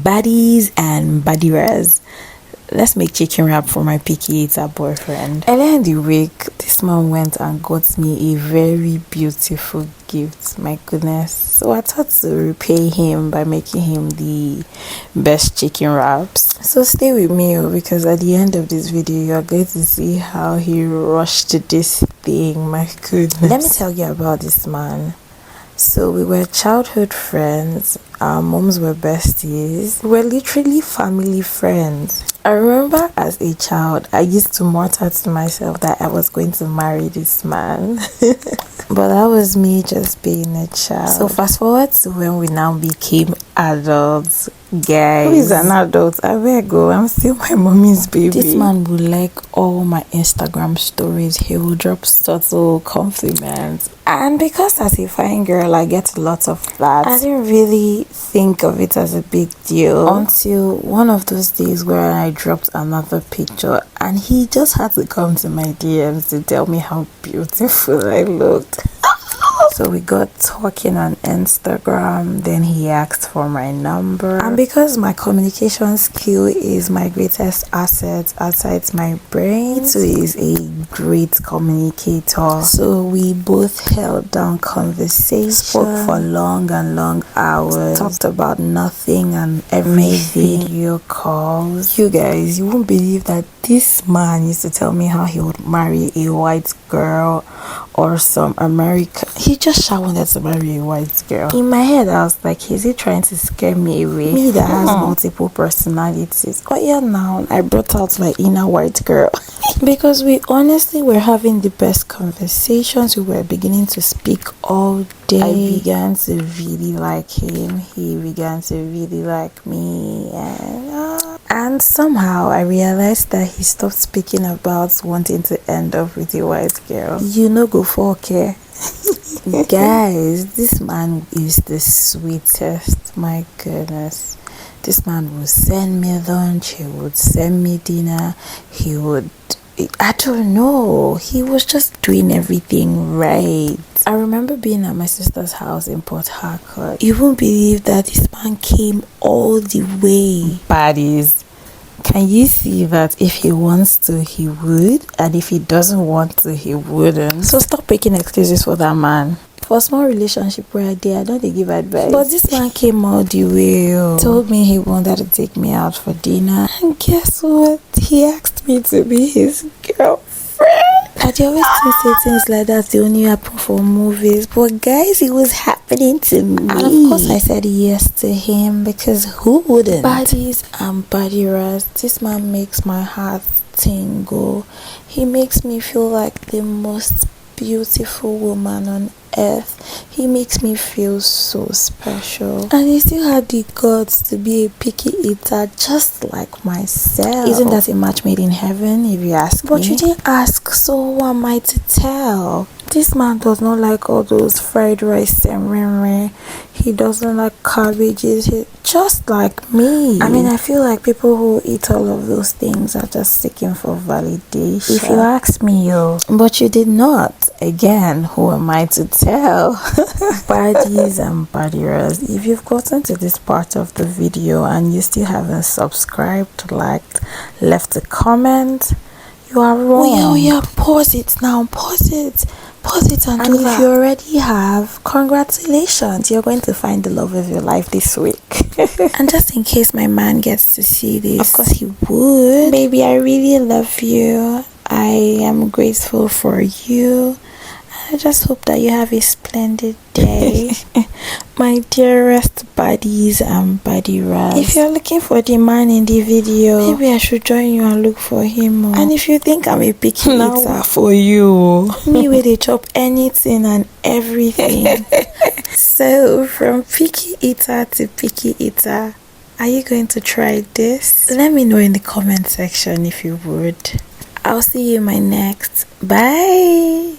Baddies and Badiras. Let's make chicken wrap for my picky eater boyfriend. Earlier in the week, this man went and got me a very beautiful gift. My goodness. So I thought to repay him by making him the best chicken wraps. So stay with me, because at the end of this video, you are going to see how he rushed this thing. My goodness. Let me tell you about this man. So we were childhood friends. Our moms were besties. We were literally family friends. I remember as a child, I used to mutter to myself that I was going to marry this man. But that was me just being a child. So fast forward to when we now became adults. Guys, who is an adult? I'm still my mommy's baby. This man would like all my Instagram stories. He will drop subtle compliments, and because as a fine girl I get a lot of that, I didn't really think of it as a big deal until one of those days where I dropped another picture and he just had to come to my DMs to tell me how beautiful I looked. So we got talking on Instagram, then he asked for my number, and because my communication skill is my greatest asset outside my brain, so he is a great communicator. So we both held down conversation, spoke for long hours, talked about nothing and everything. Video calls. You guys, you won't believe that this man used to tell me how he would marry a white girl or some American. He just wanted to marry a white girl. In my head, I was like, is he trying to scare me away? Me that has multiple personalities. Oh yeah, now I brought out my inner white girl. Because we honestly were having the best conversations. We were beginning to speak all day. I began to really like him. He began to really like me. And somehow I realized that he stopped speaking about wanting to end up with a white girl. You know, go for okay. Guys, this man is the sweetest. My goodness. This man would send me lunch, he would send me dinner, he would, I don't know, he was just doing everything right. I remember being at my sister's house in Port Harcourt. You won't believe that this man came all the way. Baddies. Can you see that if he wants to, he would, and if he doesn't want to, he wouldn't? So stop making excuses for that man. For a small relationship where I don't give advice. But this man came all the way. Told me he wanted to take me out for dinner. And guess what? He asked me to be his girlfriend. I always say things like that, they only happen for movies. But guys, it was happening to me. And of course I said yes to him, because who wouldn't? Baddies and Badiras, this man makes my heart tingle. He makes me feel like the most beautiful woman on earth. He makes me feel so special, and he still had the guts to be a picky eater just like myself. Isn't that a match made in heaven, if you ask me? But you didn't ask, so who am I to tell? This man does not like all those fried rice and he doesn't like cabbages. Just like me. I mean, I feel like people who eat all of those things are just seeking for validation, if you ask me. But you did not. Again, who am I to tell? Baddies and Badiras, if you've gotten to this part of the video and you still haven't subscribed, liked, left a comment, you are wrong. Oh yeah, pause it now, pause it and do that. If you already have, congratulations, you're going to find the love of your life this week. And just in case my man gets to see this, of course he would. Baby, I really love you. I am grateful for you. I just hope that you have a splendid day. My dearest baddies and Badiras, if you're looking for the man in the video, maybe I should join you and look for him. And if you think I'm a picky eater, for you, me with a chop anything and everything. So from picky eater to picky eater, are you going to try this? Let me know in the comment section if you would. I'll see you in my next. Bye.